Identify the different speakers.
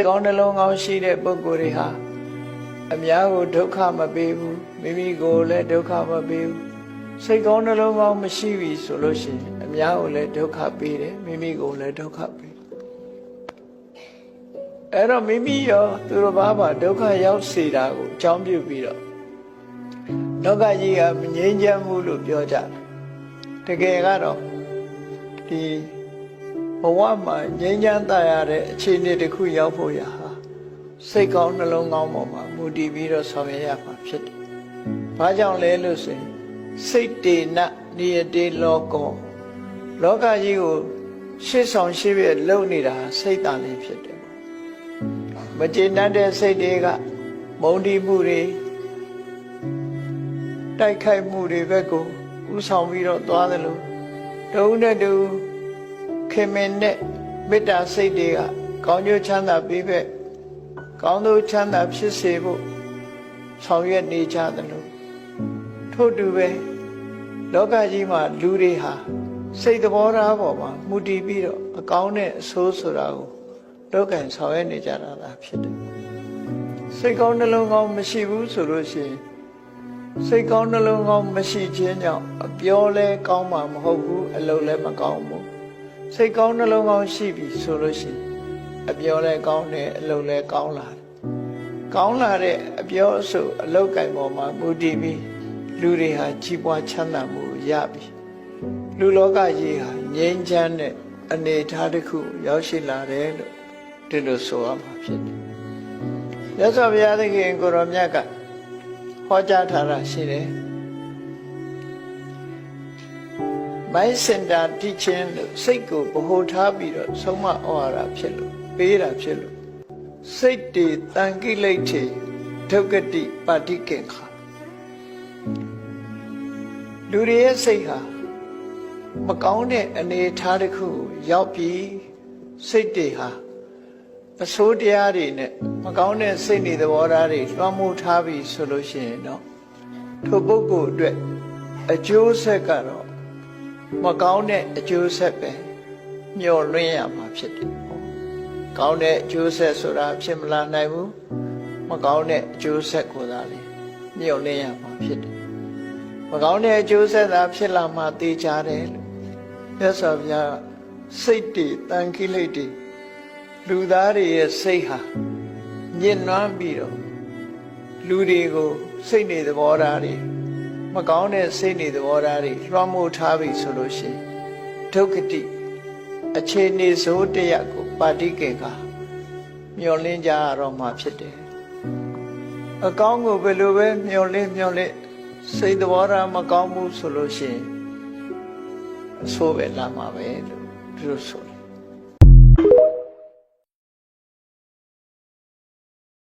Speaker 1: ကောင်းနှလုံးကောင်းရှိတဲ့ပုဂ္ဂိုလ်တွေဟာအများကိုဒုက္ခမပေးဘူးမိမိကိုလည်းဒုက္ခမပေးဘူးစိတ်ကောင်းနှလုံးကောင်းမရှိပြီဆိုလို့ရှိရင်အများကိုလည်းဒုက္ခပေးတယ်မိမိကိုလည်းဒုက္ခပေးအဲ့တော့မိမိရောသူတို့ဘာမှဒုက္ခရောက်စေတာကိုအကြောင်းပြုပြီးတော့လောကကြီးကမငြိမ်းချမ်းမှုလို့ပြောကြတယ်တကယ်ကတော့ဒီဘဝမှာငြိမ်းချမ်းသာရတဲ့အခြေအနေတစ်ခုရောက်ဖို့ရဟာစိတ်ကောင်းနှလုံးကောင်းပေါ်မှာမူတည်ပြီးတော့ဆောင်ရွက်ရမှာဖြစ်တယ်။ဘာကြောင့်လဲလို့ဆိုရင်စိတ်တေနနိယတေလောကောလောကကြီးကိုရှေ့ဆောင်ရှေ့ပြလုံနေတာစိတ်တန်လေးဖြစ်တယ်။မကျေနပ်တဲ့စိတ်တွေကမုန်းတီးမှုတွေတိုက်ခိုက်မှုတွေဘက်ကိုဥဆောင်ပြီးတော့သွားတယ်လို့တဦးနဲ့တဦးခင်မင်နဲ့မေတ္တာစိတ်တွေကကောင်းကျိုးချမ်းသာပေးပဲကောင်းသောချမ်းသာဖြစ်စေဖို့ဆောင်ရွက်နေကြတယ်လို့ထို့တူပဲလောကကြီးမှာလူတွေဟာစိတ်သဘောထားပေါ်မှာမူတည်ပြီးတော့အကောင်းနဲ့အဆိုးဆိုတာကိုလောကကြီးဆောင်ရွက်နေကြတာလားဖြစ်တယ်စိတ်ကောင်းနှလုံးကောင်းမရှိဘူးဆိုလို့ရှိရင်စိတ်ကောင်းနှလုံးကောင်းမရှိခြင်းကြောင့်အပြောလဲကောင်းမှာမဟုတ်ဘူးအလုပ်လည်းမကောင်းဘူးစိတ်ကောင်းနှလုံးကောင်းရှိပြီဆိုလို့ရှိရင်အပြောလဲကောင်းတယ်အလုပ်လဲကောင်းလာတယ်ကောင်းလာတဲ့အပြောအဆိုအလုပ်ကိုင်ပေါ်မှာမူတည်ပြီးလူတွေဟာကြီးပွားချမ်းသာမှုရပြီလူလောကကြီးဟာငြိမ်းချမ်းတဲ့အနေအထားတစ်ခုရောက်ရှိလာတယ်လို့ဒီလိုဆိုရမှာဖြစ်တယ်ရသော်ဘုရားသခင်ကိုရောမြတ်ကဟောကြားထားတာရှိတယ်Mind center teaching လို့စိတ်ကိုဗဟိုထားပြီးတော့ဆုံးမဩဝါဒဖြစ်လို့ပေးတာဖြစ်လို့စိတ်တည်တန်ကိလေထေဒုက္ကတိပါတိကေခာလူတွေရဲ့စိတ်ဟာမကောင်းတဲ့အနေအထားတစ်ခုရောက်ပြီးစိတ်တွေဟာအဆိုးတရားတွေနဲ့မကောင်းတဲ့စိတ်နေသဘောထားတွေလွှမ်းမိုးထားပြီးဆိုလို့ရှိရင်တော့ထိုပုဂ္ဂိုလ်အတွက်အကျိုးဆက်ကတော့မကောင်းတဲ့အကျိုးဆက်ပဲမျှော်လင့်ရမှာဖြစ်တယ်။ကောင်းတဲ့အကျိုးဆက်ဆိုတာဖြစ်မလာနိုင်ဘူး။မကောင်းတဲ့အကျိုးဆက်ကိုသာလေမျှော်လင့်ရမှာဖြစ်တယ်။မကောင်းတဲ့အကျိုးဆက်သာဖြစ်လာမှသိကြတယ်လို့မြတ်စွာဘုရားစိတ်တည်တန်ခိလိတ်တည်လူသားတွေရဲ့စိတ်ဟာညှဉ်းနှွမ်းပြီးတော့လူတွေကိုစိတ်နေသဘောထားတွေမကောင်းတဲ့စိတ်နေသဘောထားတွေလွှမ်းမိုးထားပြီဆိုလို့ရှိရင်ဒုက္ခတိအခြေအနေစိုးတရားကိုပါတိကေကမျောလင်းကြရတော့မှဖြစ်တယ်အကောင်းကိုဘယ်လိုပဲမျောလင်းစိတ်သဘောထားမကောင်းဘူးဆိုလို့ရှိရင်အဆိုးပဲလာမှာပဲလို့သူတို့ဆို